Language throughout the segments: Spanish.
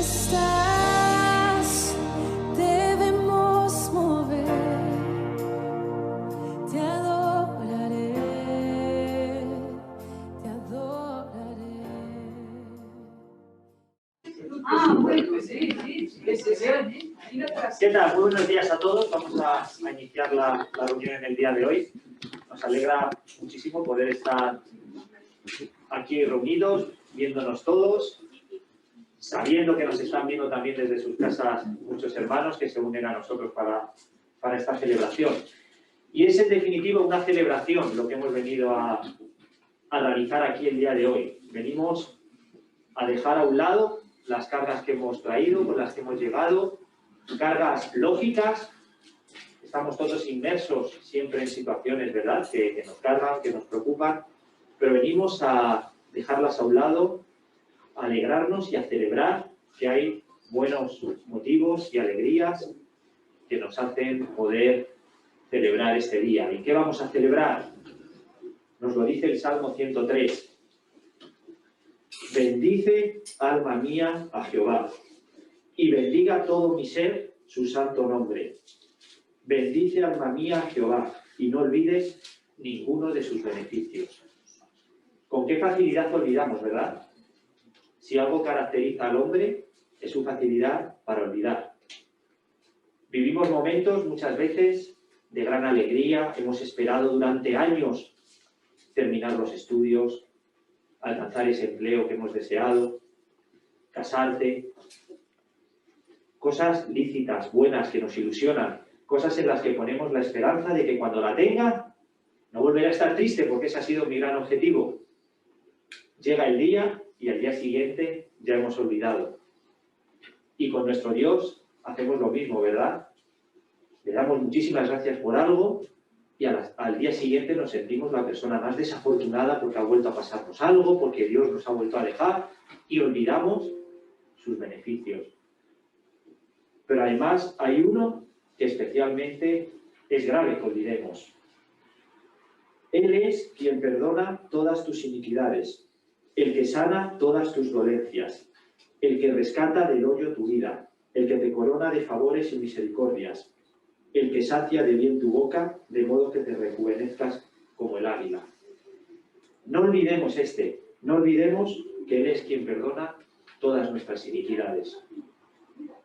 estás, debemos mover. Te adoraré, te adoraré. Bueno, sí. ¿Qué tal? Muy buenos días a todos. Vamos a iniciar la reunión en el día de hoy. Nos alegra muchísimo poder estar aquí reunidos, viéndonos todos, sabiendo que nos están viendo también desde sus casas muchos hermanos que se unen a nosotros para esta celebración. Y es en definitiva una celebración lo que hemos venido a realizar aquí el día de hoy. Venimos a dejar a un lado las cargas que hemos traído, con las que hemos llegado, cargas lógicas. Estamos todos inmersos siempre en situaciones, ¿verdad?, que nos cargan, que nos preocupan, pero venimos a dejarlas a un lado, a alegrarnos y a celebrar que hay buenos motivos y alegrías que nos hacen poder celebrar este día. ¿Y qué vamos a celebrar? Nos lo dice el Salmo 103. Bendice, alma mía, a Jehová, y bendiga todo mi ser su santo nombre. Bendice, alma mía, a Jehová, y no olvides ninguno de sus beneficios. Con qué facilidad olvidamos, ¿verdad? Si algo caracteriza al hombre, es su facilidad para olvidar. Vivimos momentos, muchas veces, de gran alegría. Hemos esperado durante años terminar los estudios, alcanzar ese empleo que hemos deseado, casarte. Cosas lícitas, buenas, que nos ilusionan. Cosas en las que ponemos la esperanza de que cuando la tenga, no volverá a estar triste, porque ese ha sido mi gran objetivo. Llega el día y al día siguiente ya hemos olvidado. Y con nuestro Dios hacemos lo mismo, ¿verdad? Le damos muchísimas gracias por algo y al día siguiente nos sentimos la persona más desafortunada porque ha vuelto a pasarnos algo, porque Dios nos ha vuelto a alejar y olvidamos sus beneficios. Pero además hay uno que especialmente es grave que olvidemos. Él es quien perdona todas tus iniquidades, el que sana todas tus dolencias, el que rescata del hoyo tu vida, el que te corona de favores y misericordias, el que sacia de bien tu boca, de modo que te rejuvenezcas como el águila. No olvidemos no olvidemos que Él es quien perdona todas nuestras iniquidades.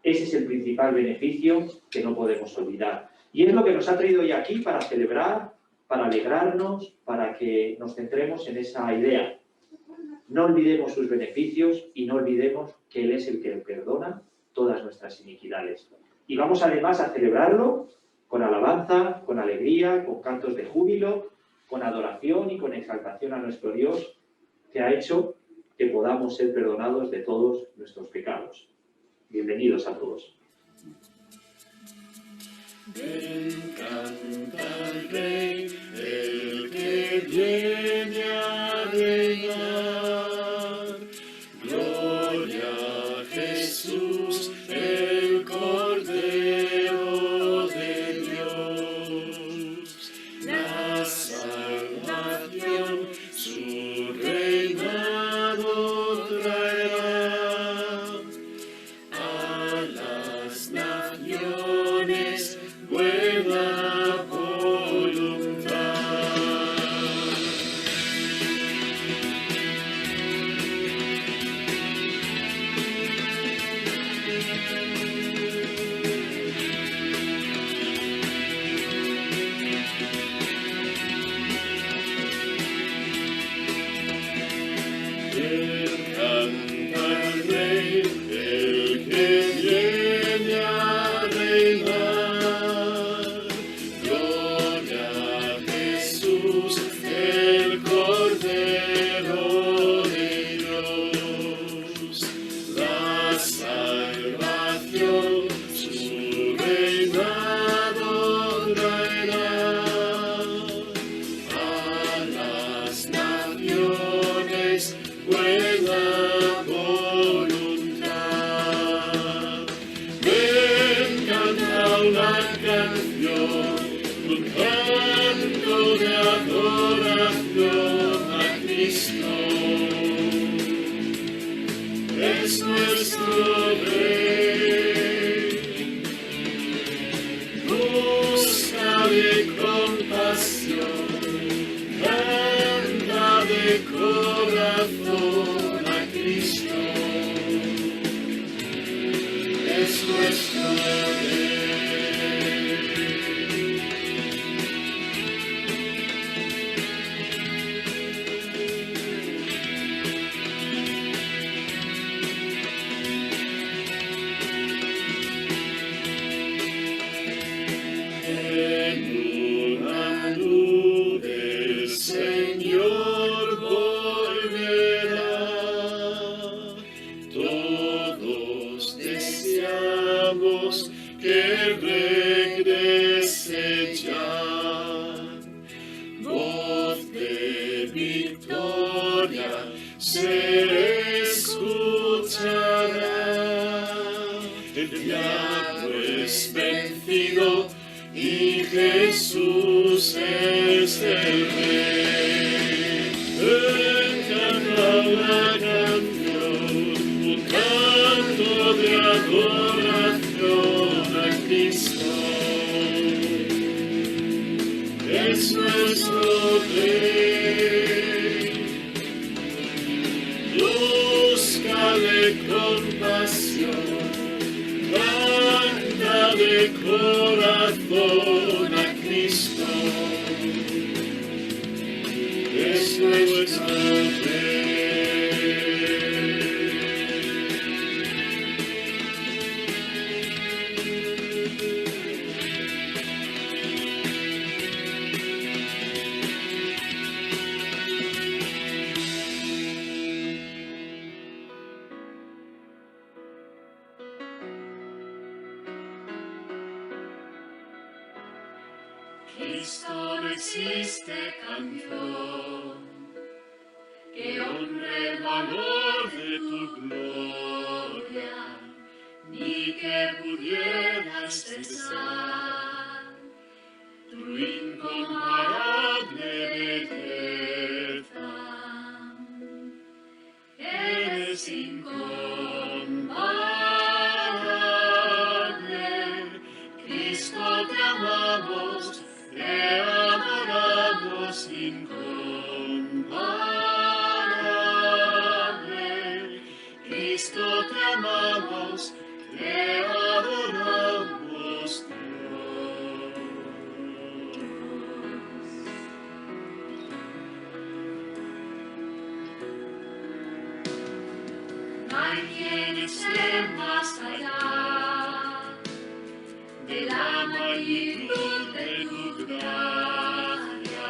Ese es el principal beneficio que no podemos olvidar. Y es lo que nos ha traído hoy aquí para celebrar, para alegrarnos, para que nos centremos en esa idea. No olvidemos sus beneficios y no olvidemos que Él es el que perdona todas nuestras iniquidades. Y vamos además a celebrarlo con alabanza, con alegría, con cantos de júbilo, con adoración y con exaltación a nuestro Dios, que ha hecho que podamos ser perdonados de todos nuestros pecados. Bienvenidos a todos. Ven, canta al Rey, el que viene a reinar. Gloria a Jesús, el Cordero de Dios. La salvación, su reinado traerá. A las naciones buena voluntad. Canta el Rey, el que viene a reinar. Gloria a Jesús, el Cordero de Dios. La salvación, su reinado traerá. A las naciones buena voluntad. Ven, canta una canción, un canto de adoración a Cristo. es nuestro Rey. Búscale compasión, anda de corazón a Cristo, es nuestro Rey. Que regrese ya, voz de victoria se escuchará. El diablo es vencido y Jesús es el Rey. Canta la canción, un canto de adoración a Cristo, es nuestro Rey. Búscale compasión, anda de corazón a Cristo, es nuestro Rey. Cristo, no existe canción que honre el valor de tu gloria, ni que pudiera expresar tu incomparable belleza. Eres incomparable, Cristo, te amamos. Te adoramos incomparable, Cristo te amamos, te adoramos Dios. No hay quien esté más allá de la magnitud de tu gracia,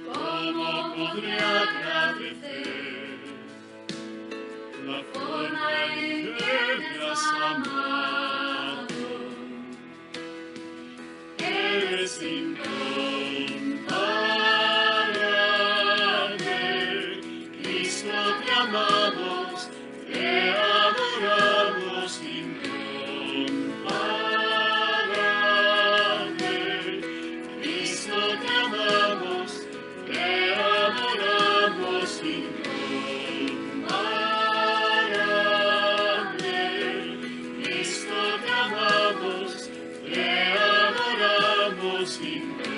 ¿cómo podré agradecer la forma en que me has amado? Eres incomparable, Cristo te amamos, te adoramos incomparable. Cristo te amamos, te adoramos incomparable. Cristo te amamos, te adoramos incomparable.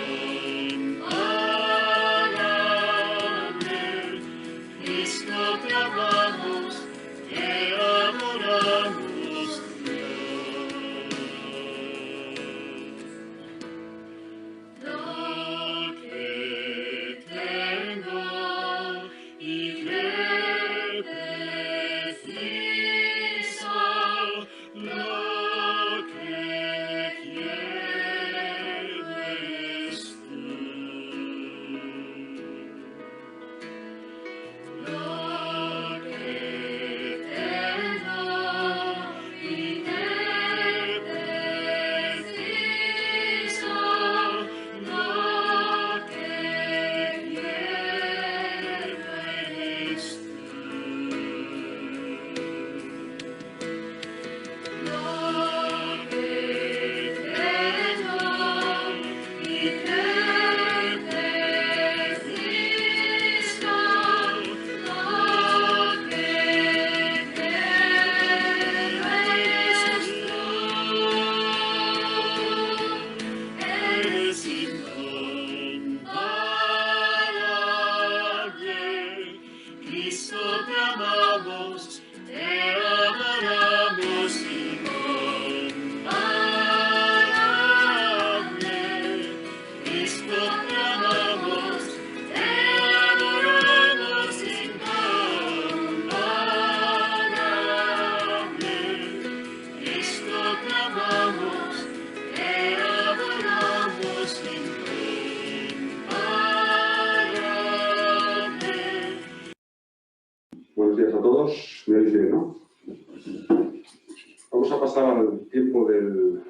Vamos a pasar al tiempo del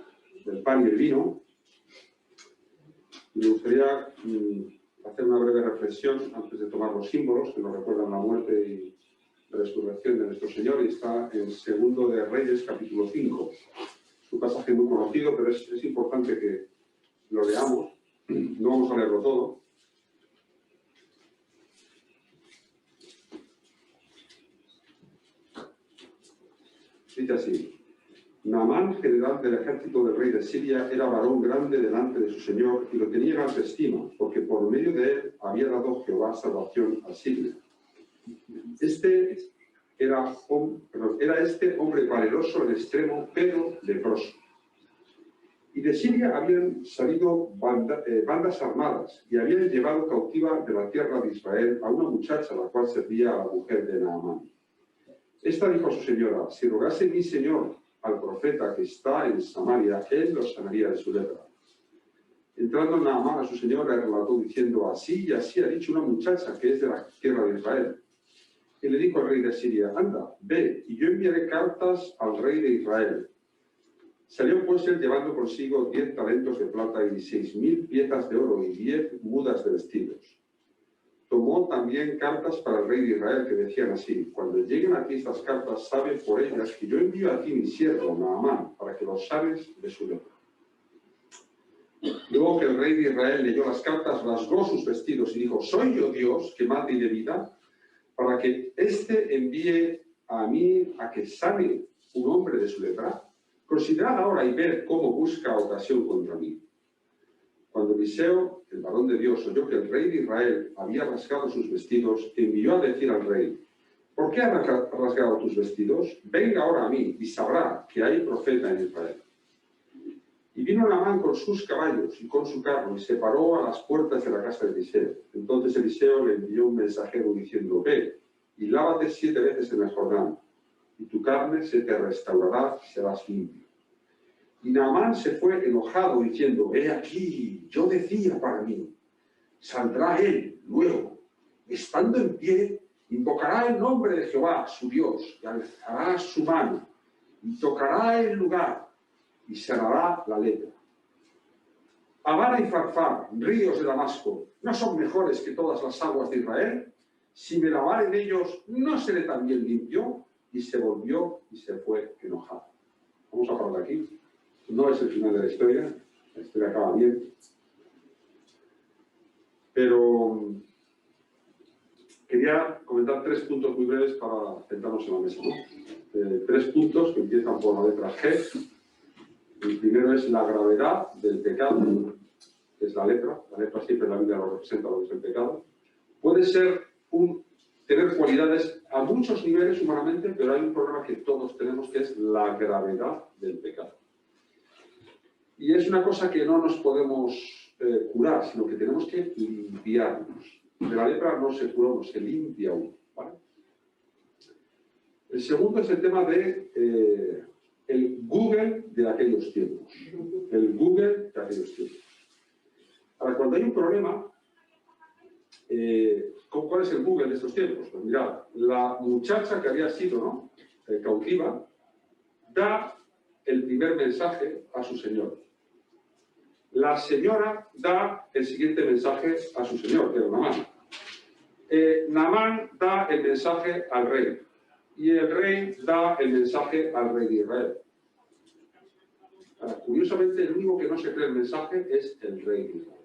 pan y el vino. Me gustaría hacer una breve reflexión antes de tomar los símbolos que nos recuerdan la muerte y la resurrección de nuestro Señor, y está en 2 de Reyes, capítulo 5. Es un pasaje muy conocido, pero es importante que lo leamos. No vamos a leerlo todo. Dice así: Naamán, general del ejército del rey de Siria, era varón grande delante de su señor y lo tenía en alta estima, porque por medio de él había dado Jehová salvación a Siria. Era hombre valeroso en extremo, pero leproso. Y de Siria habían salido bandas armadas y habían llevado cautiva de la tierra de Israel a una muchacha, la cual servía a la mujer de Naamán. Esta dijo a su señora: si rogase mi señor al profeta que está en Samaria, él lo sanaría de su lepra. Entrando Naamán a su señora, le relató diciendo: así y así ha dicho una muchacha que es de la tierra de Israel. Y le dijo al rey de Siria: anda, ve, y yo enviaré cartas al rey de Israel. Salió pues él llevando consigo 10 talentos de plata y 6.000 piezas de oro y 10 mudas de vestidos. Tomó también cartas para el rey de Israel que decían así: cuando lleguen aquí estas cartas, sabe por ellas que yo envío a ti mi siervo Naamán para que los sanes de su lepra. Luego que el rey de Israel leyó las cartas, rasgó sus vestidos y dijo: ¿soy yo Dios que mate y dé vida? Para que éste envíe a mí a que sane un hombre de su lepra. Considerad ahora y ver cómo busca ocasión contra mí. Cuando Eliseo, el varón de Dios, oyó que el rey de Israel había rasgado sus vestidos, envió a decir al rey: ¿por qué has rasgado tus vestidos? Venga ahora a mí y sabrá que hay profeta en Israel. Y vino Naamán con sus caballos y con su carro y se paró a las puertas de la casa de Eliseo. Entonces Eliseo le envió un mensajero diciendo: ve y lávate 7 veces en el Jordán, y tu carne se te restaurará y serás limpio. Y Naamán se fue enojado diciendo: he aquí, yo decía para mí, saldrá él luego, estando en pie, invocará el nombre de Jehová, su Dios, y alzará su mano, y tocará el lugar, y sanará la lepra. Abana y Farfar, ríos de Damasco, ¿no son mejores que todas las aguas de Israel? Si me lavare en ellos, ¿no seré también limpio? Y se volvió y se fue enojado. Vamos a parar aquí. No es el final de la historia acaba bien. Pero quería comentar 3 puntos muy breves para centrarnos en la mesa, ¿no? 3 puntos que empiezan por la letra G. El primero es la gravedad del pecado, que es la lepra. La lepra siempre en la Biblia lo representa lo que es el pecado. Puede ser tener cualidades a muchos niveles humanamente, pero hay un problema que todos tenemos, que es la gravedad del pecado. Y es una cosa que no nos podemos curar, sino que tenemos que limpiarnos. De la lepra no se cura uno, se limpia uno, ¿vale? El segundo es el tema de el Google de aquellos tiempos. El Google de aquellos tiempos. Ahora, cuando hay un problema, ¿cuál es el Google de estos tiempos? Pues mirad, la muchacha que había sido cautiva da el primer mensaje a su señor. La señora da el siguiente mensaje a su señor, que era Naamán. Naamán da el mensaje al rey. Y el rey da el mensaje al rey de Israel. Ahora, curiosamente, el único que no se cree el mensaje es el rey de Israel.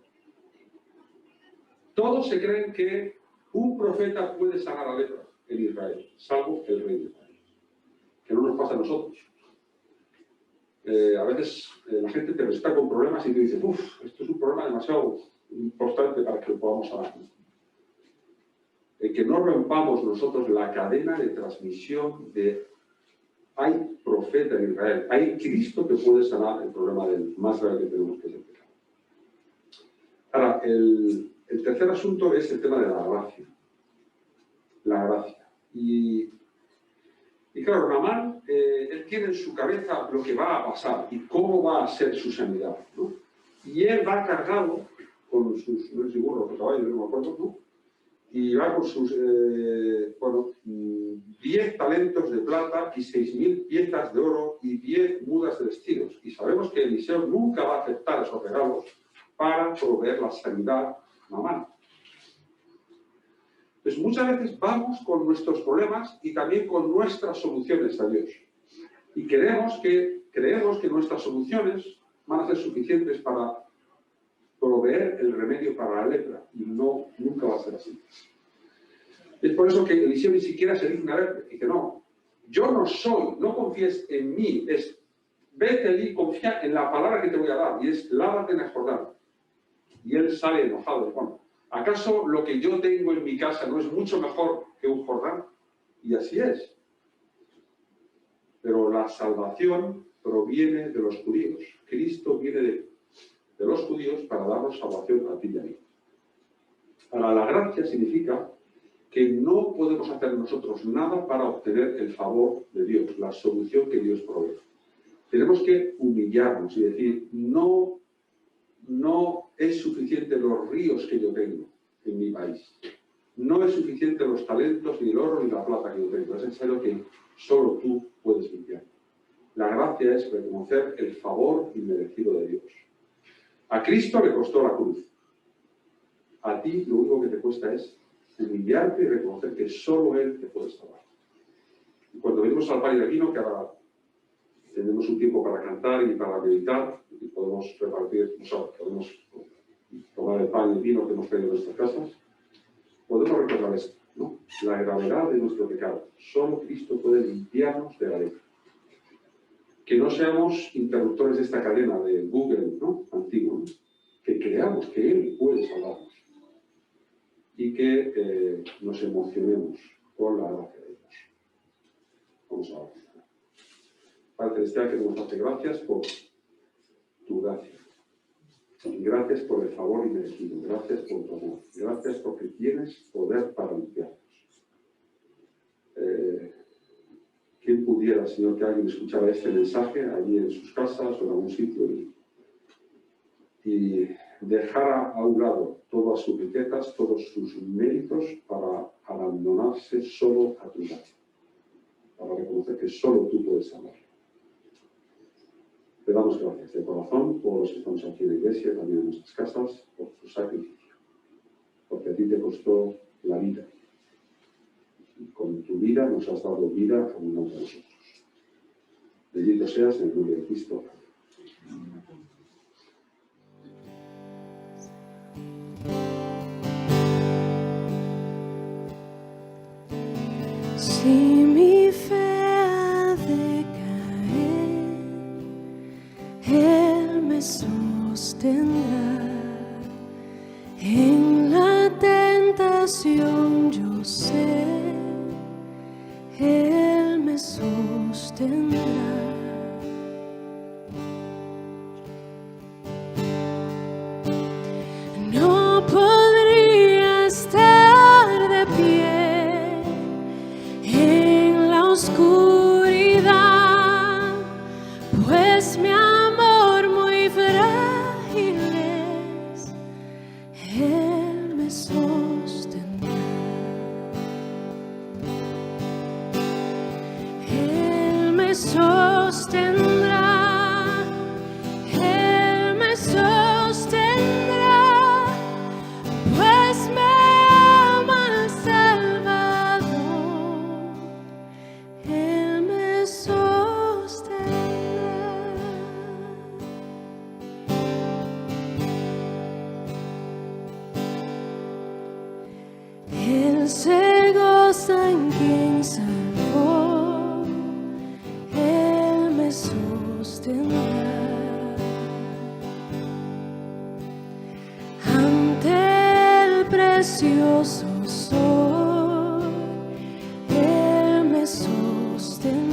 Todos se creen que un profeta puede sanar la lepra en Israel, salvo el rey de Israel. Que no nos pasa a nosotros. A veces la gente te está con problemas y te dice: uff, esto es un problema demasiado importante para que lo podamos hablar. Que no rompamos nosotros la cadena de transmisión de hay profeta en Israel, hay Cristo que puede sanar el problema del más grave que tenemos, que es el pecado. Ahora, el tercer asunto es el tema de la gracia. La gracia. Y claro, Naamán, él tiene en su cabeza lo que va a pasar y cómo va a ser su sanidad, ¿no? Y él va cargado con sus, no sé si burros o caballos, no me acuerdo, ¿no? y va con sus 10 talentos de plata y 6.000 piezas de oro y 10 mudas de vestidos. Y sabemos que Eliseo nunca va a aceptar esos regalos para proveer la sanidad humana. Entonces, muchas veces vamos con nuestros problemas y también con nuestras soluciones a Dios. Y creemos que nuestras soluciones van a ser suficientes para proveer el remedio para la lepra. Y no, nunca va a ser así. Es por eso que Eliseo ni siquiera se digna ver. Dice, no, yo no soy, no confíes en mí. Es, vete y confía en la palabra que te voy a dar. Y es, lávate en el Jordán. Y él sale enojado. Bueno, ¿acaso lo que yo tengo en mi casa no es mucho mejor que un Jordán? Y así es. Pero la salvación proviene de los judíos. Cristo viene de los judíos para darnos salvación a ti y a mí. Ahora, la gracia significa que no podemos hacer nosotros nada para obtener el favor de Dios, la solución que Dios provee. Tenemos que humillarnos y decir, no es suficiente los ríos que yo tengo en mi país. No es suficiente los talentos, ni el oro, ni la plata que yo tengo. Es necesario que solo tú puedes limpiar. La gracia es reconocer el favor inmerecido de Dios. A Cristo le costó la cruz. A ti lo único que te cuesta es humillarte y reconocer que solo Él te puede salvar. Y cuando venimos al pan y al vino, que ahora tenemos un tiempo para cantar y para meditar, y podemos repartir, podemos tomar el pan y el vino que hemos traído de nuestras casas, podemos recordar esto, ¿no? La gravedad de nuestro pecado. Solo Cristo puede limpiarnos de la lepra. Que no seamos interruptores de esta cadena de Google, ¿no? Antiguo, ¿no? Que creamos que Él puede salvarnos. Y que nos emocionemos con la gracia de Dios. Vamos a orar. Padre Celestial, queremos darte gracias por tu gracia. Y gracias por el favor inmerecido. Gracias por tu amor. Gracias porque tienes poder para limpiarnos. ¿Quién pudiera, Señor, que alguien escuchara este mensaje allí en sus casas o en algún sitio y dejara a un lado todas sus riquezas, todos sus méritos para abandonarse solo a tu gracia, para reconocer que solo tú puedes salvar? Te damos gracias de corazón por los que estamos aquí en la iglesia, también en nuestras casas, por tu sacrificio, porque a ti te costó la vida. Y con tu vida nos has dado vida a uno de nosotros. Bendito seas en el nombre de Cristo. Si mi fe ha de caer, Él me sostendrá. En la tentación yo sé, Él me sostendrá. No podría estar de pie en la oscuridad, pues mi amor muy frágil es, Él me sostendrá. Él me sostendrá, Él me sostendrá, pues me ama el Salvador. Él me sostendrá. Él se goza en quien salvó, Él me sostendrá. Ante el precioso sol, Él me sostendrá.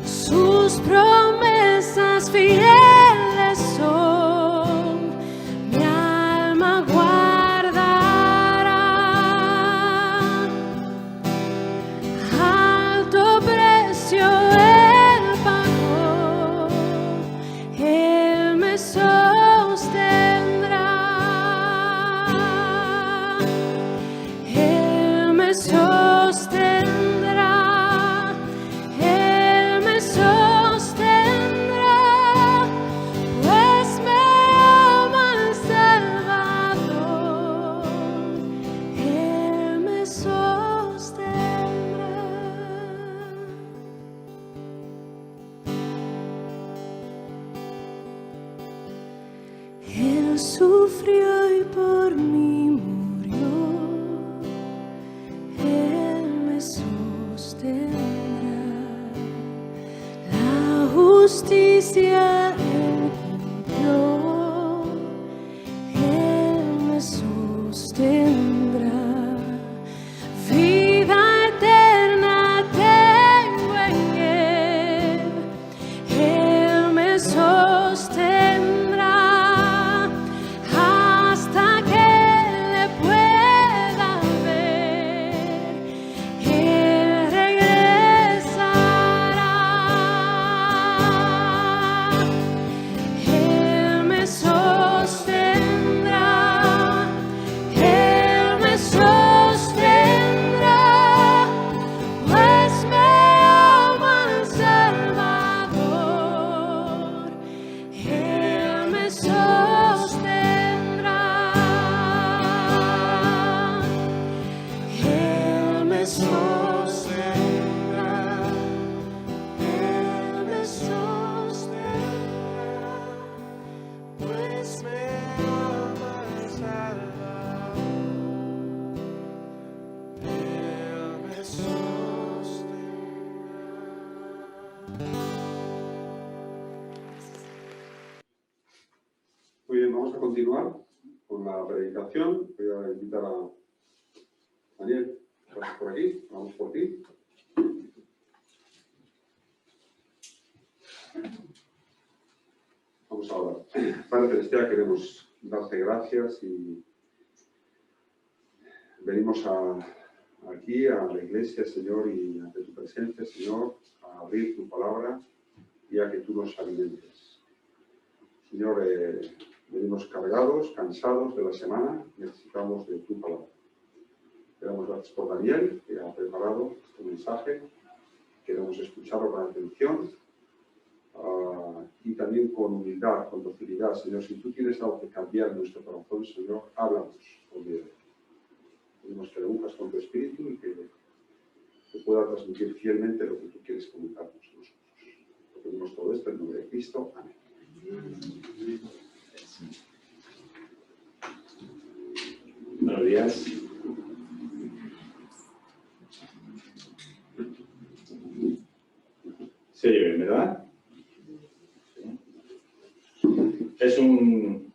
Sus promesas fieles son, mi alma guardará. Alto precio Él pagó, Él me sostendrá. sostendrá. La justicia Él cumplió, Él me sostendrá. Vida eterna tengo en Él, Él me sostendrá hasta que le pueda ver. Él regresará. Él me sostendrá. Él me sostendrá, pues me ama el Salvador. Él me sostendrá. Él me sostendrá. Él me sostendrá, pues me ama el Salvador. Él me Muy bien, vamos a continuar con la predicación. Voy a invitar a Daniel, pasas por aquí, vamos por ti. Vamos a orar. Padre Celestial, queremos darte gracias y venimos aquí a la iglesia, Señor, y ante tu presencia, Señor, a abrir tu palabra y a que tú nos alimentes. Señor, venimos cargados, cansados de la semana, necesitamos de tu palabra. Te damos gracias por Daniel, que ha preparado este mensaje. Queremos escucharlo con atención y también con humildad, con docilidad. Señor, si tú tienes algo que cambiar en nuestro corazón, Señor, háblanos por medio de él. Pedimos que lo unjas con tu espíritu y que pueda transmitir fielmente lo que tú quieres comunicarnos a nosotros. Lo pedimos todo esto en nombre de Cristo. Amén. Buenos días. Se oye bien, ¿verdad? Sí. Es un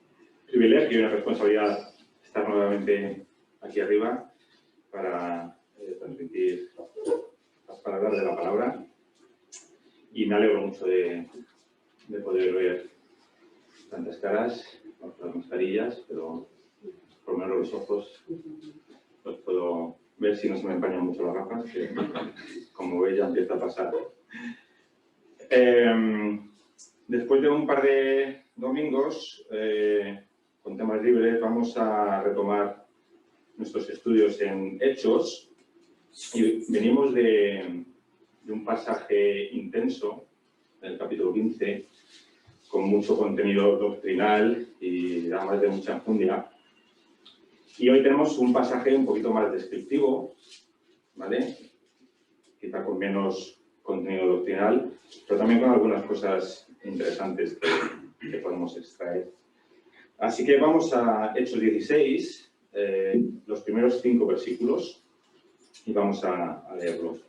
privilegio y una responsabilidad estar nuevamente aquí arriba para transmitir las palabras de la palabra, y me alegro mucho de poder ver tantas caras con las mascarillas, pero por lo menos los ojos los puedo ver si no se me empañan mucho las gafas, que como veis ya empieza a pasar. Después de un par de domingos con temas libres, vamos a retomar nuestros estudios en Hechos, y venimos de un pasaje intenso, del capítulo 15, con mucho contenido doctrinal y además de mucha enjundia. Y hoy tenemos un pasaje un poquito más descriptivo, ¿vale? Quizá con menos contenido doctrinal, pero también con algunas cosas interesantes que podemos extraer. Así que vamos a Hechos 16, los primeros 5 versículos, y vamos a leerlo.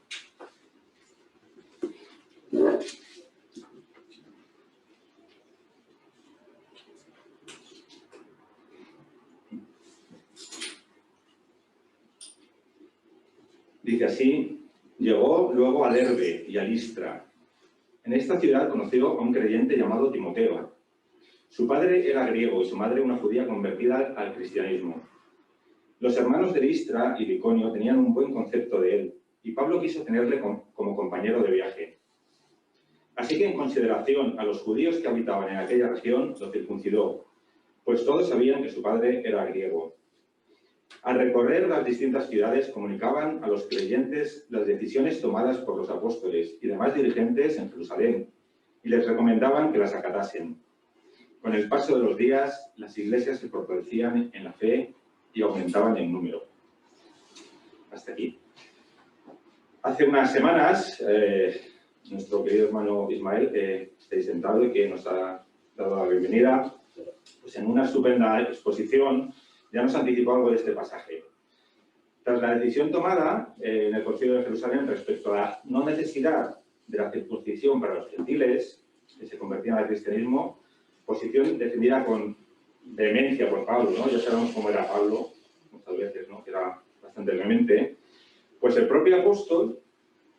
Dice así: llegó luego a Derbe y a Listra. En esta ciudad conoció a un creyente llamado Timoteo. Su padre era griego y su madre una judía convertida al cristianismo. Los hermanos de Listra y de Iconio tenían un buen concepto de él, y Pablo quiso tenerle como compañero de viaje. Así que, en consideración a los judíos que habitaban en aquella región, lo circuncidó, pues todos sabían que su padre era griego. Al recorrer las distintas ciudades, comunicaban a los creyentes las decisiones tomadas por los apóstoles y demás dirigentes en Jerusalén, y les recomendaban que las acatasen. Con el paso de los días, las iglesias se fortalecían en la fe y aumentaban en número. Hasta aquí. Hace unas semanas, nuestro querido hermano Ismael, que está ahí sentado y que nos ha dado la bienvenida, pues en una estupenda exposición ya nos anticipó algo de este pasaje. Tras la decisión tomada en el Concilio de Jerusalén respecto a la no necesidad de la circuncisión para los gentiles que se convertían al cristianismo, posición defendida con vehemencia por Pablo, ¿no? Ya sabemos cómo era Pablo, muchas veces, ¿no? Que era bastante vehemente. Pues el propio apóstol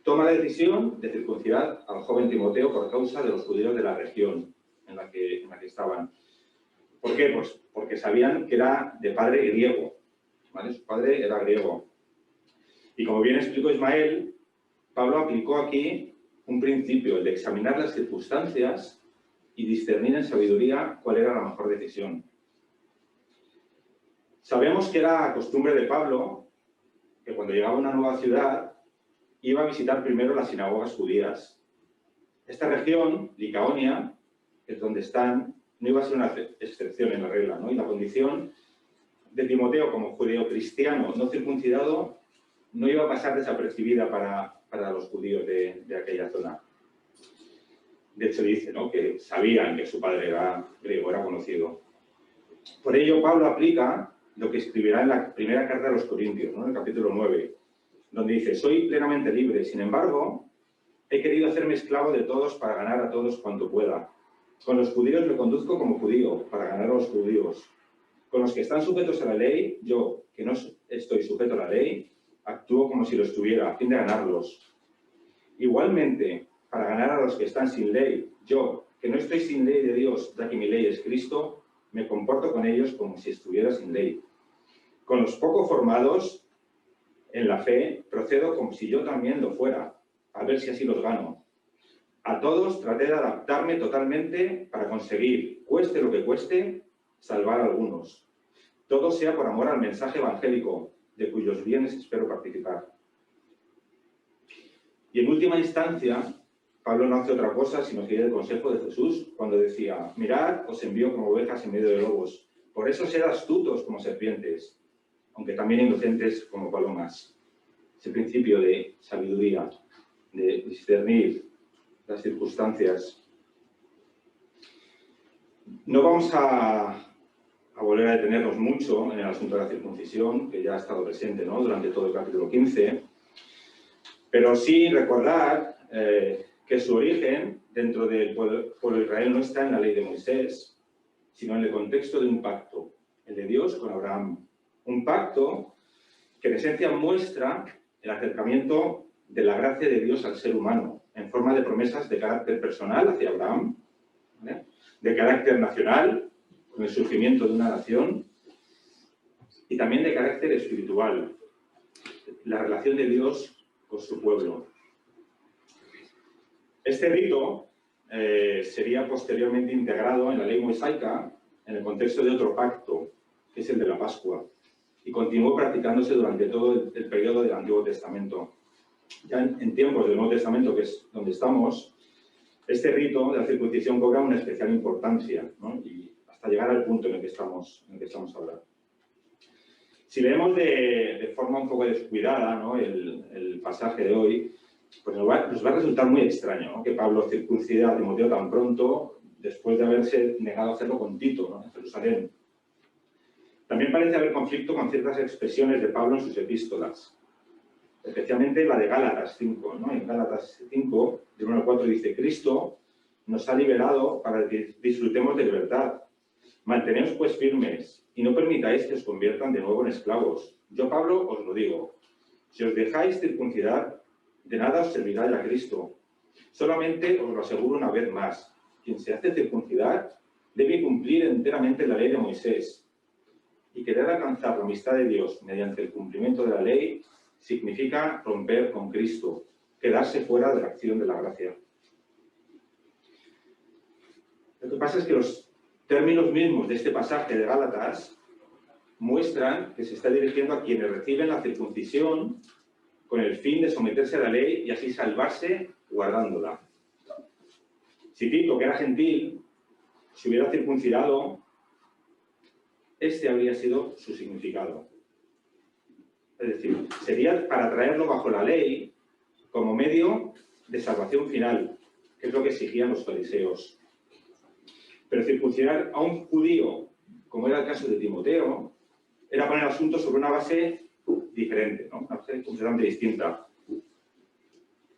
toma la decisión de circuncidar al joven Timoteo por causa de los judíos de la región en la que estaban. ¿Por qué? Pues porque sabían que era de padre griego, ¿vale? Su padre era griego. Y como bien explicó Ismael, Pablo aplicó aquí un principio, el de examinar las circunstancias y discernir en sabiduría cuál era la mejor decisión. Sabemos que era costumbre de Pablo que cuando llegaba a una nueva ciudad iba a visitar primero las sinagogas judías. Esta región, Licaonia, que es donde están, no iba a ser una excepción en la regla, ¿no? Y la condición de Timoteo como judío cristiano no circuncidado no iba a pasar desapercibida para los judíos de aquella zona. De hecho dice, ¿no?, que sabían que su padre era griego, era conocido. Por ello Pablo aplica lo que escribirá en la primera carta de los Corintios, ¿no?, en el capítulo 9, donde dice: soy plenamente libre, sin embargo, he querido hacerme esclavo de todos para ganar a todos cuanto pueda. Con los judíos me conduzco como judío, para ganar a los judíos. Con los que están sujetos a la ley, yo, que no estoy sujeto a la ley, actúo como si lo estuviera, a fin de ganarlos. Igualmente, para ganar a los que están sin ley, yo, que no estoy sin ley de Dios, ya que mi ley es Cristo, me comporto con ellos como si estuviera sin ley. Con los poco formados en la fe, procedo como si yo también lo fuera, a ver si así los gano. A todos traté de adaptarme totalmente para conseguir, cueste lo que cueste, salvar a algunos. Todo sea por amor al mensaje evangélico, de cuyos bienes espero participar. Y en última instancia, Pablo no hace otra cosa sino seguir el consejo de Jesús cuando decía: mirad, os envío como ovejas en medio de lobos. Por eso sed astutos como serpientes, aunque también inocentes como palomas. Ese principio de sabiduría, de discernir las circunstancias. No vamos a volver a detenernos mucho en el asunto de la circuncisión, que ya ha estado presente, ¿no?, durante todo el capítulo 15, pero sí recordar que su origen dentro del pueblo de Israel no está en la ley de Moisés, sino en el contexto de un pacto, el de Dios con Abraham. Un pacto que en esencia muestra el acercamiento de la gracia de Dios al ser humano, en forma de promesas de carácter personal hacia Abraham, ¿vale?, de carácter nacional, con el surgimiento de una nación, y también de carácter espiritual, la relación de Dios con su pueblo. Este rito sería posteriormente integrado en la ley mosaica en el contexto de otro pacto, que es el de la Pascua, y continuó practicándose durante todo el periodo del Antiguo Testamento. Ya en tiempos del Nuevo Testamento, que es donde estamos, este rito de la circuncisión cobra una especial importancia, ¿no?, y hasta llegar al punto en el que estamos ahora. Si leemos de forma un poco descuidada, ¿no?, el pasaje de hoy, pues nos va a resultar muy extraño, ¿no?, que Pablo circuncida a Timoteo tan pronto, después de haberse negado a hacerlo con Tito, ¿no?, en Jerusalén. También parece haber conflicto con ciertas expresiones de Pablo en sus epístolas, especialmente la de Gálatas 5, ¿no? En Gálatas 5, de 1 al 4, dice: Cristo nos ha liberado para que disfrutemos de libertad. Manteneos pues firmes y no permitáis que os conviertan de nuevo en esclavos. Yo, Pablo, os lo digo: si os dejáis circuncidar, de nada os servirá ya Cristo. Solamente os lo aseguro una vez más: quien se hace circuncidar debe cumplir enteramente la ley de Moisés. Y querer alcanzar la amistad de Dios mediante el cumplimiento de la ley significa romper con Cristo, quedarse fuera de la acción de la gracia. Lo que pasa es que los términos mismos de este pasaje de Gálatas muestran que se está dirigiendo a quienes reciben la circuncisión con el fin de someterse a la ley y así salvarse guardándola. Si Tito, que era gentil, se hubiera circuncidado, este habría sido su significado. Es decir, sería para traerlo bajo la ley como medio de salvación final, que es lo que exigían los fariseos. Pero circuncidar a un judío, como era el caso de Timoteo, era poner el asunto sobre una base diferente, ¿no? Una fe completamente distinta.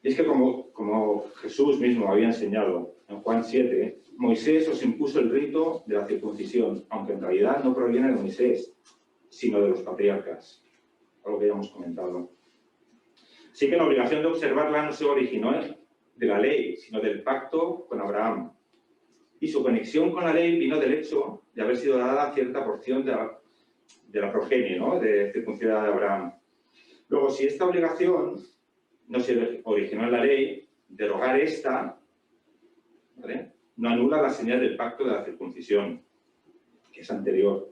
Y es que como Jesús mismo había enseñado en Juan 7, Moisés os impuso el rito de la circuncisión, aunque en realidad no proviene de Moisés, sino de los patriarcas, algo que ya hemos comentado. Así que la obligación de observarla no se originó de la ley, sino del pacto con Abraham. Y su conexión con la ley vino del hecho de haber sido dada cierta porción de la progenie, ¿no? De circuncidar de Abraham. Luego, si esta obligación no se originó en la ley, derogar esta, ¿vale?, no anula la señal del pacto de la circuncisión, que es anterior.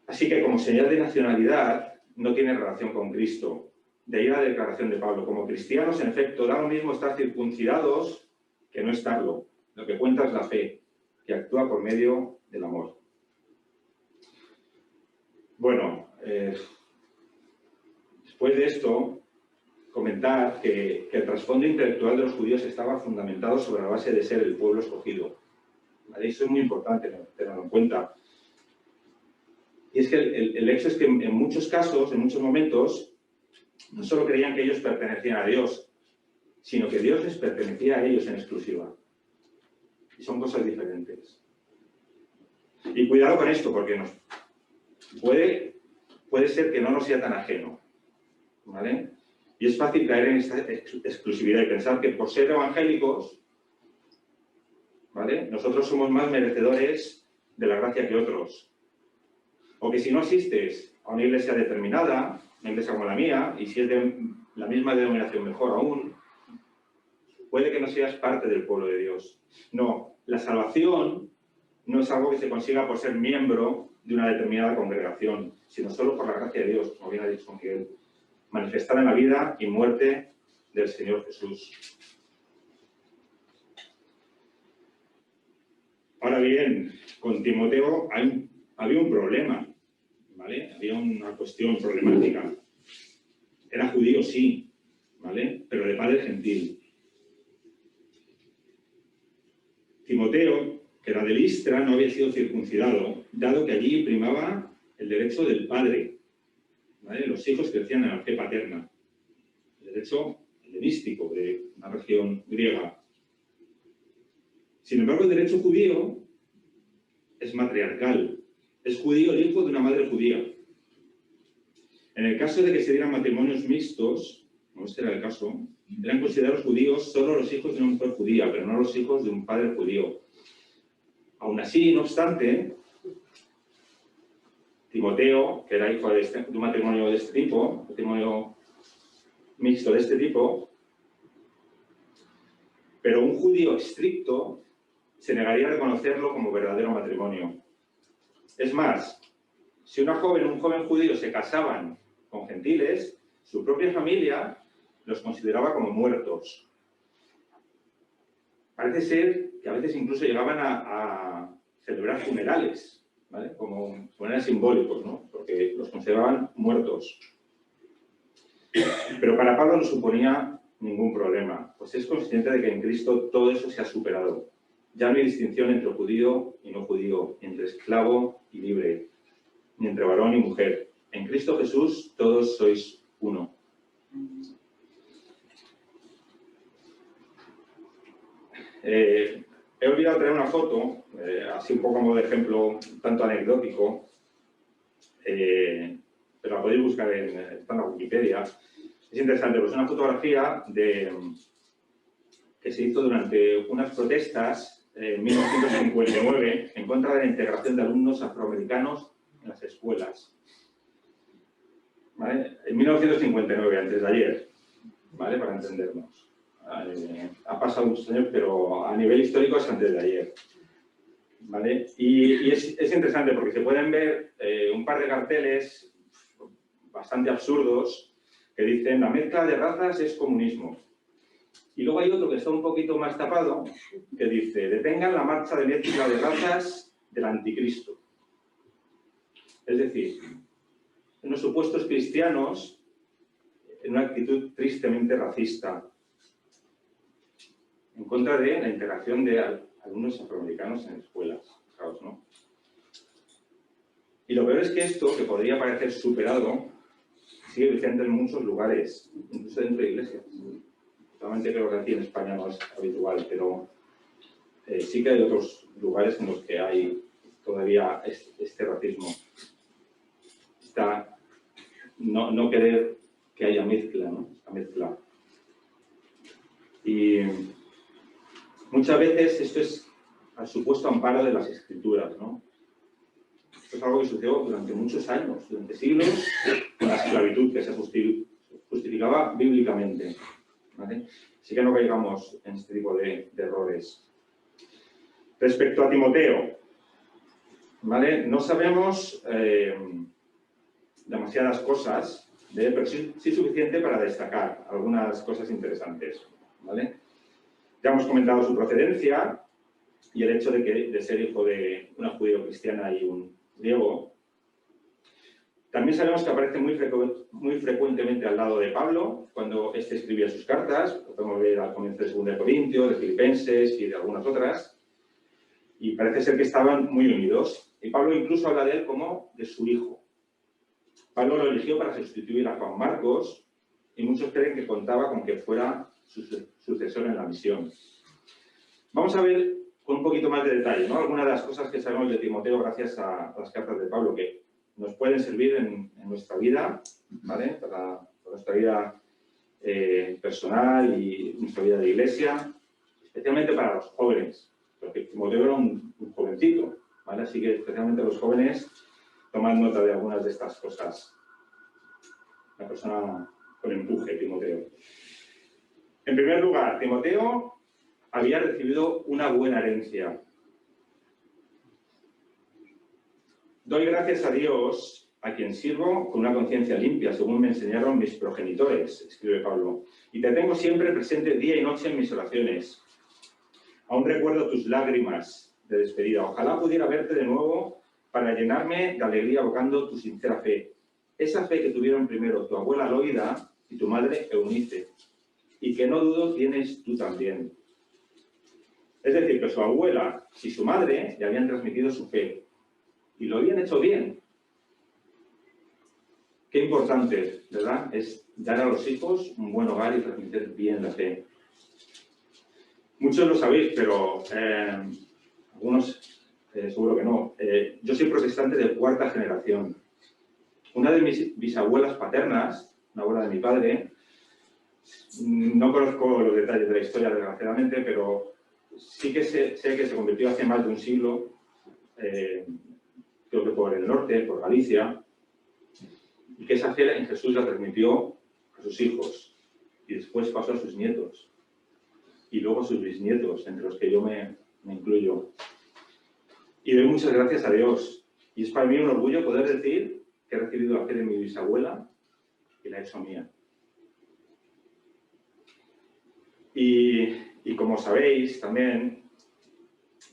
Así que como señal de nacionalidad no tiene relación con Cristo. De ahí la declaración de Pablo. Como cristianos, en efecto, da lo mismo estar circuncidados que no estarlo. Lo que cuenta es la fe, que actúa por medio del amor. Bueno, después de esto, comentar que el trasfondo intelectual de los judíos estaba fundamentado sobre la base de ser el pueblo escogido. ¿Vale? Eso es muy importante tenerlo en cuenta. Y es que el hecho es que en muchos casos, en muchos momentos, no solo creían que ellos pertenecían a Dios, sino que Dios les pertenecía a ellos en exclusiva. Y son cosas diferentes. Y cuidado con esto, porque puede ser que no nos sea tan ajeno, ¿vale? Y es fácil caer en esta exclusividad y pensar que por ser evangélicos, ¿vale?, nosotros somos más merecedores de la gracia que otros. O que si no asistes a una iglesia determinada, una iglesia como la mía, y si es de la misma denominación, mejor aún, puede que no seas parte del pueblo de Dios. No, la salvación no es algo que se consiga por ser miembro de una determinada congregación, sino solo por la gracia de Dios, como bien ha dicho Miguel, manifestada en la vida y muerte del Señor Jesús. Ahora bien, con Timoteo había un problema, ¿vale? Había una cuestión problemática. Era judío, sí, ¿vale?, pero de padre gentil. Timoteo, que era de Listra, no había sido circuncidado, dado que allí primaba el derecho del padre, ¿vale? Los hijos crecían en la fe paterna. El derecho helenístico de una región griega. Sin embargo, el derecho judío es matriarcal. Es judío el hijo de una madre judía. En el caso de que se dieran matrimonios mixtos, no este era el caso, eran considerados judíos solo los hijos de una mujer judía, pero no los hijos de un padre judío. Aún así, no obstante, Timoteo, que era hijo de un matrimonio de este tipo, matrimonio mixto de este tipo, pero un judío estricto se negaría a reconocerlo como verdadero matrimonio. Es más, si una joven o un joven judío se casaban con gentiles, su propia familia los consideraba como muertos. Parece ser que a veces incluso llegaban a celebrar funerales, ¿vale?, como funerales simbólicos, ¿no?, porque los consideraban muertos. Pero para Pablo no suponía ningún problema, pues es consciente de que en Cristo todo eso se ha superado. Ya no hay distinción entre judío y no judío, entre esclavo y libre, ni entre varón y mujer. En Cristo Jesús todos sois uno. He olvidado traer una foto, así un poco como de ejemplo, tanto anecdótico, pero la podéis buscar está en la Wikipedia. Es interesante, pues es una fotografía que se hizo durante unas protestas en 1959 en contra de la integración de alumnos afroamericanos en las escuelas. ¿Vale? En 1959, antes de ayer, ¿vale?, para entendernos. Ha pasado muchos años, pero a nivel histórico es antes de ayer. ¿Vale? Y es interesante porque se pueden ver un par de carteles bastante absurdos que dicen la mezcla de razas es comunismo. Y luego hay otro que está un poquito más tapado que dice detengan la marcha de mezcla de razas del anticristo. Es decir, unos supuestos cristianos en una actitud tristemente racista en contra de la integración de alumnos afroamericanos en escuelas. Fijaos, ¿no? Y lo peor es que esto, que podría parecer superado, sigue vigente en muchos lugares, incluso dentro de iglesias. Solamente creo que aquí en España no es habitual, pero sí que hay otros lugares en los que hay todavía este racismo. No querer que haya mezcla, ¿no? Esta mezcla. Y muchas veces esto es al supuesto amparo de las Escrituras, ¿no? Esto es algo que sucedió durante muchos años, durante siglos, con la esclavitud que se justificaba bíblicamente, ¿vale? Así que no caigamos en este tipo de errores. Respecto a Timoteo, ¿vale? No sabemos demasiadas cosas, pero sí suficiente para destacar algunas cosas interesantes, ¿vale? Ya hemos comentado su procedencia y el hecho de ser hijo de una judío-cristiana y un griego. También sabemos que aparece muy frecuentemente al lado de Pablo cuando éste escribía sus cartas. Lo podemos ver al comienzo de 2 de Corintios, de Filipenses y de algunas otras. Y parece ser que estaban muy unidos. Y Pablo incluso habla de él como de su hijo. Pablo lo eligió para sustituir a Juan Marcos y muchos creen que contaba con que fuera su sucesor en la misión. Vamos a ver con un poquito más de detalle, ¿no? Algunas de las cosas que sabemos de Timoteo gracias a las cartas de Pablo que nos pueden servir en nuestra vida, ¿vale? Para nuestra vida personal y nuestra vida de iglesia, especialmente para los jóvenes, porque Timoteo era un jovencito, ¿vale? Así que especialmente los jóvenes toman nota de algunas de estas cosas. La persona con empuje, Timoteo. En primer lugar, Timoteo había recibido una buena herencia. Doy gracias a Dios, a quien sirvo con una conciencia limpia, según me enseñaron mis progenitores, escribe Pablo, y te tengo siempre presente día y noche en mis oraciones. Aún recuerdo tus lágrimas de despedida. Ojalá pudiera verte de nuevo para llenarme de alegría evocando tu sincera fe. Esa fe que tuvieron primero tu abuela Loida y tu madre Eunice, y que no dudo tienes tú también. Es decir, que su abuela y su madre le habían transmitido su fe y lo habían hecho bien. Qué importante, ¿verdad? Es dar a los hijos un buen hogar y transmitir bien la fe. Muchos lo sabéis, pero algunos seguro que no. Yo soy protestante de cuarta generación. Una de mis bisabuelas paternas, una abuela de mi padre, no conozco los detalles de la historia, desgraciadamente, pero sí que sé que se convirtió hace más de un siglo, creo que por el norte, por Galicia, y que esa fe en Jesús la transmitió a sus hijos, y después pasó a sus nietos, y luego a sus bisnietos, entre los que yo me incluyo. Y doy muchas gracias a Dios, y es para mí un orgullo poder decir que he recibido la fe de mi bisabuela y la he hecho mía. Y como sabéis también,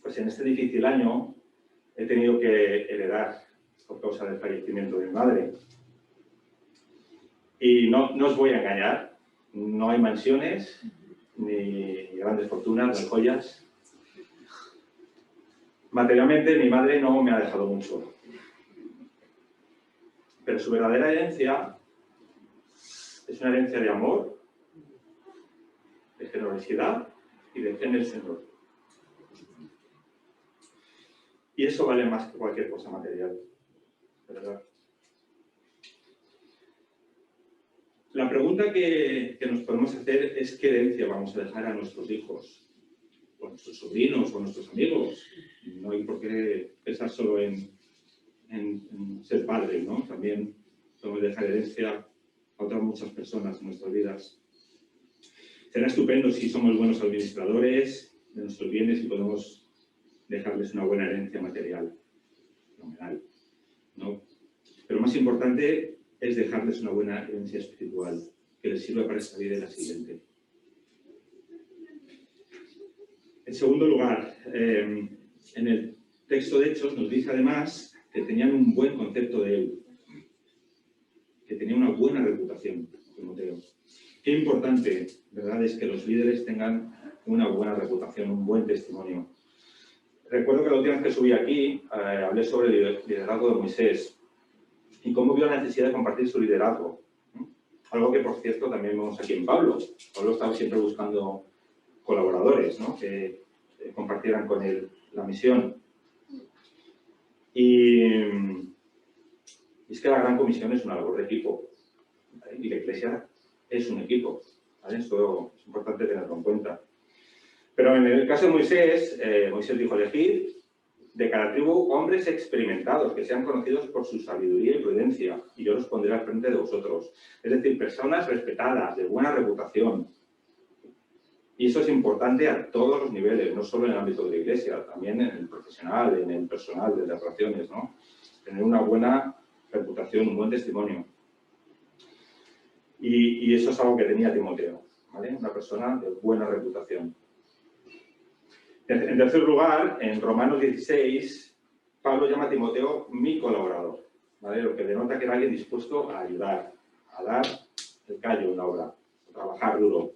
pues en este difícil año he tenido que heredar por causa del fallecimiento de mi madre. Y no os voy a engañar, no hay mansiones, ni grandes fortunas, ni joyas. Materialmente mi madre no me ha dejado mucho. Pero su verdadera herencia es una herencia de amor, de generosidad y de fe en el Señor. Y eso vale más que cualquier cosa material, ¿verdad? La pregunta que nos podemos hacer es qué herencia vamos a dejar a nuestros hijos, o a nuestros sobrinos, o a nuestros amigos. No hay por qué pensar solo en ser padre, ¿no? También podemos dejar herencia a otras muchas personas en nuestras vidas. Será estupendo si somos buenos administradores de nuestros bienes y podemos dejarles una buena herencia material, fenomenal, ¿no? Pero más importante es dejarles una buena herencia espiritual que les sirva para esta vida y la siguiente. En segundo lugar, en el texto de Hechos nos dice además que tenían un buen concepto de él, que tenía una buena reputación, Timoteo. Qué importante, ¿verdad?, es que los líderes tengan una buena reputación, un buen testimonio. Recuerdo que la última vez que subí aquí hablé sobre el liderazgo de Moisés y cómo vio la necesidad de compartir su liderazgo. Algo que, por cierto, también vemos aquí en Pablo. Pablo estaba siempre buscando colaboradores, ¿no? Que compartieran con él la misión. Y es que la Gran Comisión es una labor de equipo, ¿vale? Y la Iglesia es un equipo, ¿vale? Esto es importante tenerlo en cuenta. Pero en el caso de Moisés, Moisés dijo: elegid de cada tribu hombres experimentados, que sean conocidos por su sabiduría y prudencia, y yo los pondré al frente de vosotros. Es decir, personas respetadas, de buena reputación. Y eso es importante a todos los niveles, no solo en el ámbito de la Iglesia, también en el profesional, en el personal de las relaciones, ¿no? Tener una buena reputación, un buen testimonio. Y eso es algo que tenía Timoteo, ¿vale? Una persona de buena reputación. En tercer lugar, en Romanos 16, Pablo llama a Timoteo mi colaborador, ¿vale? Lo que denota que era alguien dispuesto a ayudar, a dar el callo en la obra, a trabajar duro.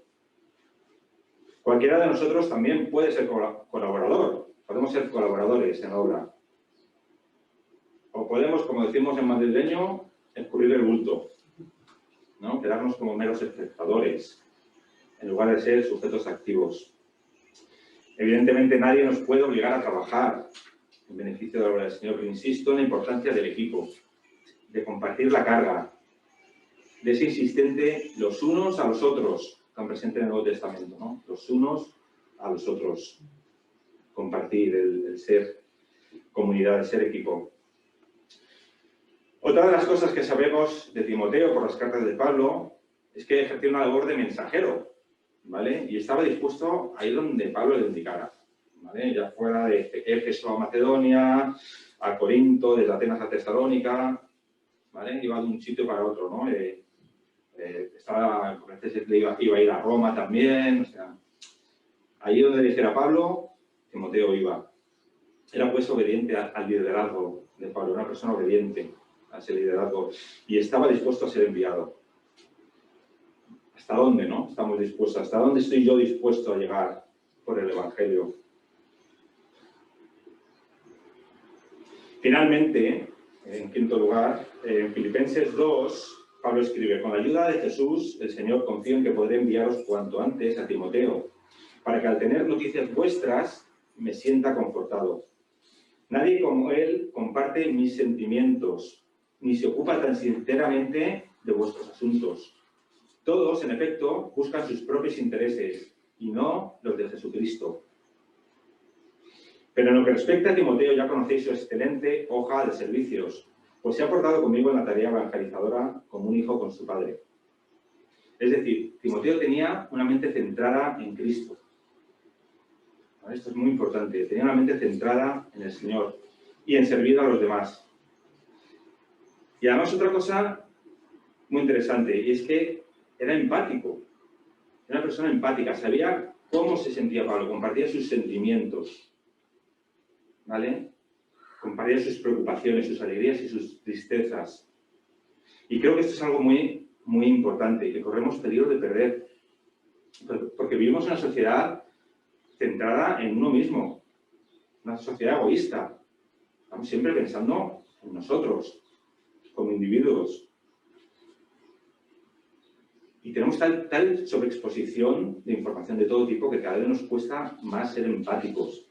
Cualquiera de nosotros también puede ser colaborador, podemos ser colaboradores en la obra. O podemos, como decimos en madrileño, escurrir el bulto, ¿no? Quedarnos como meros espectadores, en lugar de ser sujetos activos. Evidentemente nadie nos puede obligar a trabajar en beneficio de la obra del Señor, pero insisto en la importancia del equipo, de compartir la carga, de ser insistente los unos a los otros, tan presente en el Nuevo Testamento, ¿no? Los unos a los otros, compartir, el ser comunidad, el ser equipo. Otra de las cosas que sabemos de Timoteo por las cartas de Pablo es que ejerció una labor de mensajero, ¿vale? Y estaba dispuesto a ir donde Pablo le indicara, ¿vale? Ya fuera de Éfeso a Macedonia, a Corinto, desde Atenas a Tesalónica, ¿vale? Iba de un sitio para otro, ¿no? A veces iba a ir a Roma también, o sea, allí donde dijera Pablo, Timoteo iba. Era pues obediente al liderazgo de Pablo, una persona obediente a ese liderazgo, y estaba dispuesto a ser enviado. ¿Hasta dónde, no? Estamos dispuestos. ¿Hasta dónde estoy yo dispuesto a llegar por el Evangelio? Finalmente, en quinto lugar, en Filipenses 2, Pablo escribe: con la ayuda de Jesús, el Señor, confío en que podré enviaros cuanto antes a Timoteo, para que al tener noticias vuestras me sienta confortado. Nadie como él comparte mis sentimientos, ni se ocupa tan sinceramente de vuestros asuntos. Todos, en efecto, buscan sus propios intereses y no los de Jesucristo. Pero en lo que respecta a Timoteo, ya conocéis su excelente hoja de servicios, pues se ha portado conmigo en la tarea evangelizadora como un hijo con su padre. Es decir, Timoteo tenía una mente centrada en Cristo. Esto es muy importante. Tenía una mente centrada en el Señor y en servir a los demás. Y además otra cosa muy interesante, y es que era empático. Era una persona empática. Sabía cómo se sentía Pablo, compartía sus sentimientos, ¿vale? Compartía sus preocupaciones, sus alegrías y sus tristezas. Y creo que esto es algo muy, muy importante, que corremos peligro de perder. Porque vivimos en una sociedad centrada en uno mismo, una sociedad egoísta. Estamos siempre pensando en nosotros, como individuos. Y tenemos tal sobreexposición de información de todo tipo que cada vez nos cuesta más ser empáticos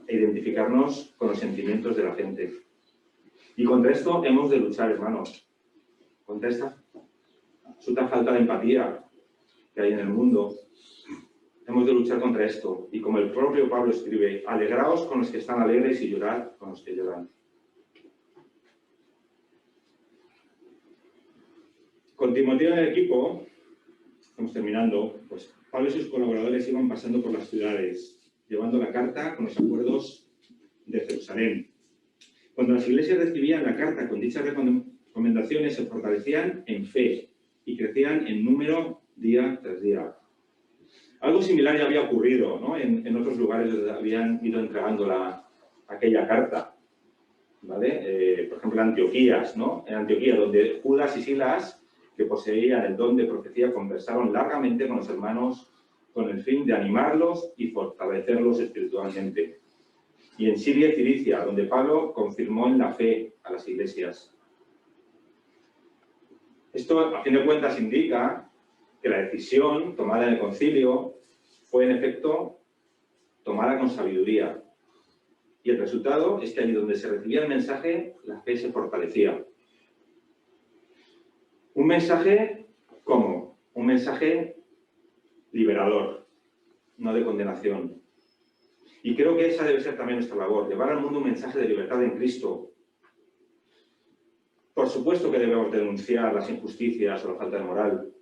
e identificarnos con los sentimientos de la gente. Y contra esto hemos de luchar, hermanos. Contra esta absoluta falta de empatía que hay en el mundo. Hemos de luchar contra esto. Y como el propio Pablo escribe: alegraos con los que están alegres y llorad con los que lloran. Con Timoteo en el equipo, estamos terminando, pues Pablo y sus colaboradores iban pasando por las ciudades, llevando la carta con los acuerdos de Jerusalén. Cuando las iglesias recibían la carta con dichas recomendaciones, se fortalecían en fe y crecían en número día tras día. Algo similar ya había ocurrido, ¿no? en otros lugares donde habían ido entregando aquella carta, ¿vale? Por ejemplo, en Antioquía, ¿no? En Antioquía, donde Judas y Silas, que poseían el don de profecía, conversaron largamente con los hermanos con el fin de animarlos y fortalecerlos espiritualmente. y en Siria y Cilicia, donde Pablo confirmó en la fe a las iglesias. Esto, a fin de cuentas, indica que la decisión tomada en el concilio fue, en efecto, tomada con sabiduría. Y el resultado es que allí donde se recibía el mensaje, la fe se fortalecía. Un mensaje, ¿cómo? Un mensaje liberador, no de condenación. Y creo que esa debe ser también nuestra labor, llevar al mundo un mensaje de libertad en Cristo. Por supuesto que debemos denunciar las injusticias o la falta de moral,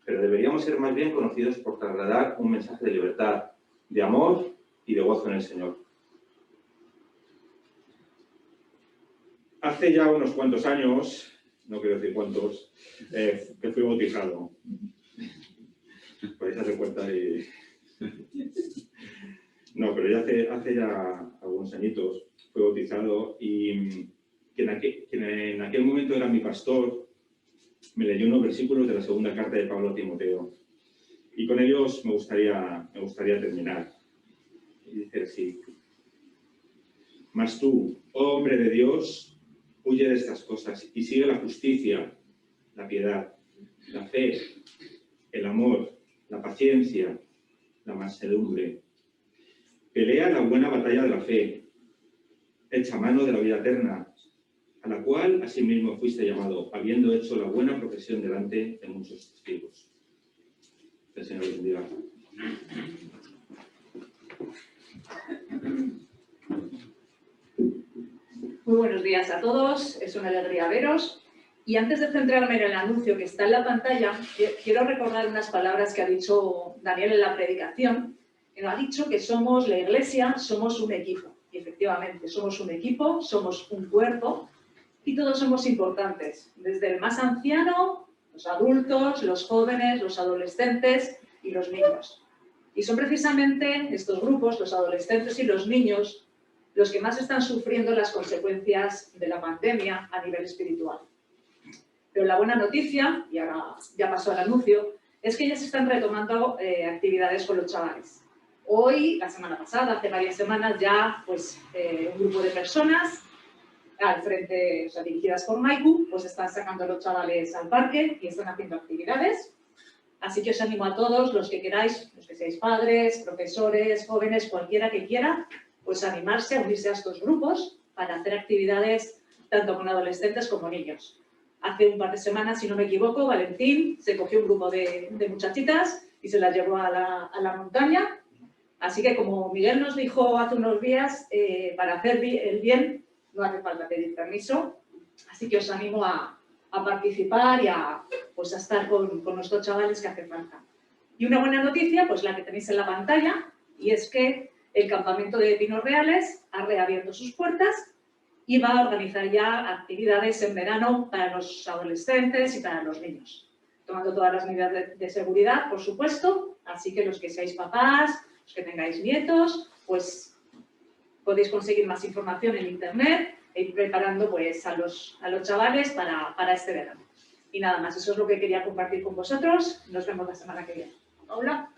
pero deberíamos ser más bien conocidos por trasladar un mensaje de libertad, de amor y de gozo en el Señor. Hace ya unos cuantos años, no quiero decir cuántos, que fui bautizado. Podéis hacer cuenta y... No, pero ya hace ya algunos añitos fui bautizado y quien en aquel momento era mi pastor me leyó unos versículos de la segunda carta de Pablo a Timoteo. Y con ellos me gustaría terminar. Y dice así: mas tú, oh hombre de Dios, huye de estas cosas y sigue la justicia, la piedad, la fe, el amor, la paciencia, la mansedumbre. Pelea la buena batalla de la fe, echa mano de la vida eterna, a la cual asimismo fuiste llamado, habiendo hecho la buena profesión delante de muchos testigos. Que el Señor los bendiga. Muy buenos días a todos, es una alegría veros. Y antes de centrarme en el anuncio que está en la pantalla, quiero recordar unas palabras que ha dicho Daniel en la predicación. Él ha dicho que somos la Iglesia, somos un equipo. Y efectivamente, somos un equipo, somos un cuerpo y todos somos importantes, desde el más anciano, los adultos, los jóvenes, los adolescentes y los niños. Y son precisamente estos grupos, los adolescentes y los niños, los que más están sufriendo las consecuencias de la pandemia a nivel espiritual. Pero la buena noticia, y ahora ya pasó al anuncio, es que ya se están retomando actividades con los chavales. Hoy, la semana pasada, hace varias semanas, ya pues, un grupo de personas al frente, o sea, dirigidas por Maiku, pues están sacando a los chavales al parque y están haciendo actividades. Así que os animo a todos, los que queráis, los que seáis padres, profesores, jóvenes, cualquiera que quiera, pues animarse a unirse a estos grupos para hacer actividades tanto con adolescentes como niños. Hace un par de semanas, si no me equivoco, Valentín se cogió un grupo de muchachitas y se las llevó a la montaña. Así que, como Miguel nos dijo hace unos días, para hacer el bien no hace falta pedir permiso. Así que os animo a participar y a estar con nuestros chavales que hace falta. Y una buena noticia, pues la que tenéis en la pantalla, y es que el campamento de Pinos Reales ha reabierto sus puertas y va a organizar ya actividades en verano para los adolescentes y para los niños, tomando todas las medidas de seguridad, por supuesto. Así que los que seáis papás, los que tengáis nietos, pues podéis conseguir más información en internet e ir preparando pues, a los chavales para este verano. Y nada más, eso es lo que quería compartir con vosotros. Nos vemos la semana que viene. Hola.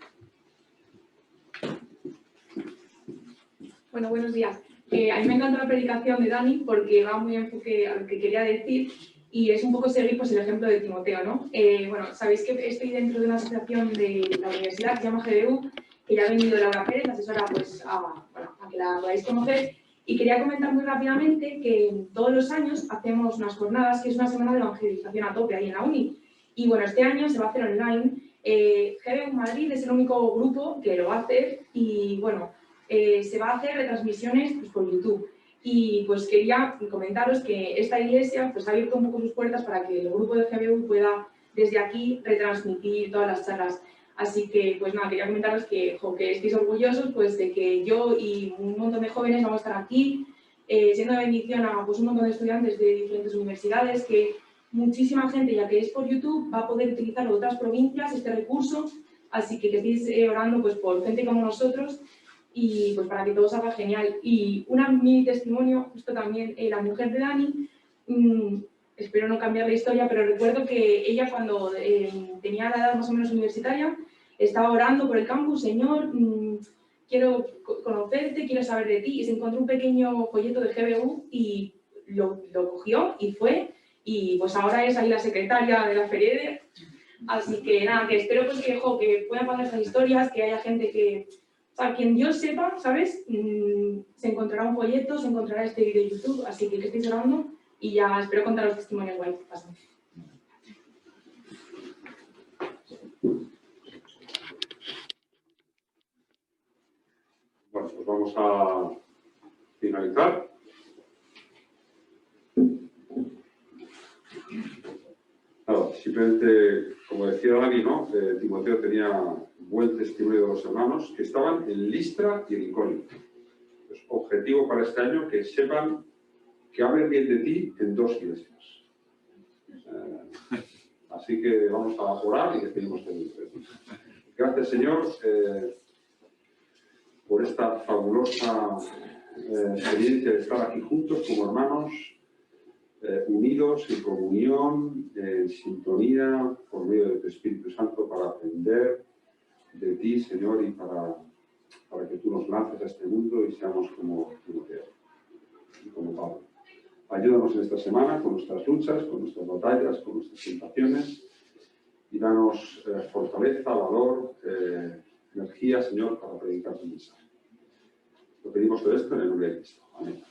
Bueno, buenos días. A mí me encanta la predicación de Dani porque va muy enfoque a lo que quería decir y es un poco seguir pues, el ejemplo de Timoteo, ¿no? Bueno, sabéis que estoy dentro de una asociación de la universidad que se llama GBU, que ya ha venido Laura Pérez, la asesora, pues, a que la podáis conocer. Y quería comentar muy rápidamente que todos los años hacemos unas jornadas, que es una semana de evangelización a tope ahí en la uni. Y bueno, este año se va a hacer online. GBU Madrid es el único grupo que lo hace y bueno, se va a hacer retransmisiones pues, por YouTube. Y pues quería comentaros que esta iglesia pues, ha abierto un poco sus puertas para que el grupo de GBU pueda desde aquí retransmitir todas las charlas. Así que, pues nada, quería comentaros que estéis orgullosos pues, de que yo y un montón de jóvenes vamos a estar aquí, siendo de bendición a pues, un montón de estudiantes de diferentes universidades, que muchísima gente, ya que es por YouTube, va a poder utilizar en otras provincias este recurso. Así que estéis orando pues, por gente como nosotros y pues para que todo salga genial. Y un mini testimonio, justo también, la mujer de Dani, espero no cambiar la historia, pero recuerdo que ella cuando tenía la edad más o menos universitaria, estaba orando por el campus: Señor, quiero conocerte, quiero saber de ti, y se encontró un pequeño folleto de GBU y lo cogió y fue, y pues ahora es ahí la secretaria de la FEREDE. Así que nada, que espero pues que puedan pasar esas historias, que haya gente que, o sea, quien Dios sepa, ¿sabes? Se encontrará un folleto, se encontrará este vídeo de YouTube, así que estéis orando y ya espero contar los testimonios guay que pasan. Bueno, pues vamos a finalizar. Nada, simplemente, como decía Dani, ¿no? Timoteo tenía buen testimonio de los hermanos que estaban en Listra y en Iconio. Pues, objetivo para este año, que sepan, que hablen bien de ti en 2 iglesias. Así que vamos a orar y despedimos el ministerio. Gracias, Señor, por esta fabulosa experiencia de estar aquí juntos como hermanos, unidos en comunión, en sintonía, por medio de tu Espíritu Santo, para aprender de ti, Señor, y para que tú nos lances a este mundo y seamos como Timoteo y como Pablo. Ayúdanos en esta semana con nuestras luchas, con nuestras batallas, con nuestras tentaciones, y danos fortaleza, valor, energía, Señor, para predicar tu mensaje. Lo pedimos todo esto en el nombre de Cristo. Amén.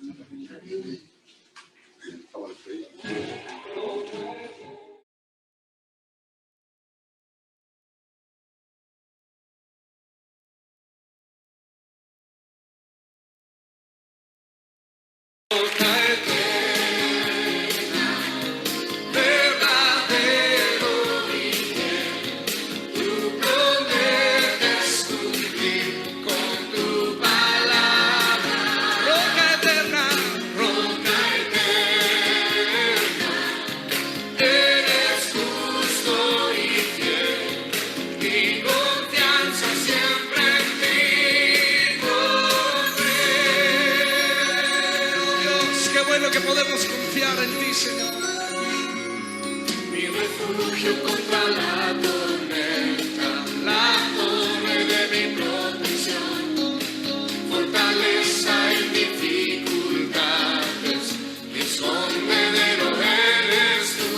Que podemos confiar en ti, Señor. Mi refugio contra la tormenta, la torre de mi protección, fortaleza en dificultades, mi escondedero eres tú,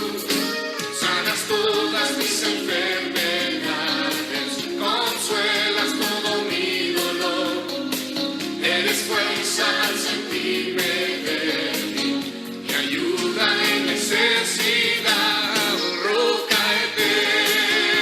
sanas todas mis enfermedades, consuelas todo mi dolor, eres fuerza al sentirme necesidad, roca eterna.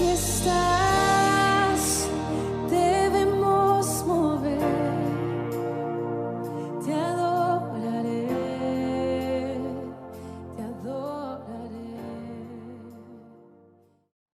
aquí está.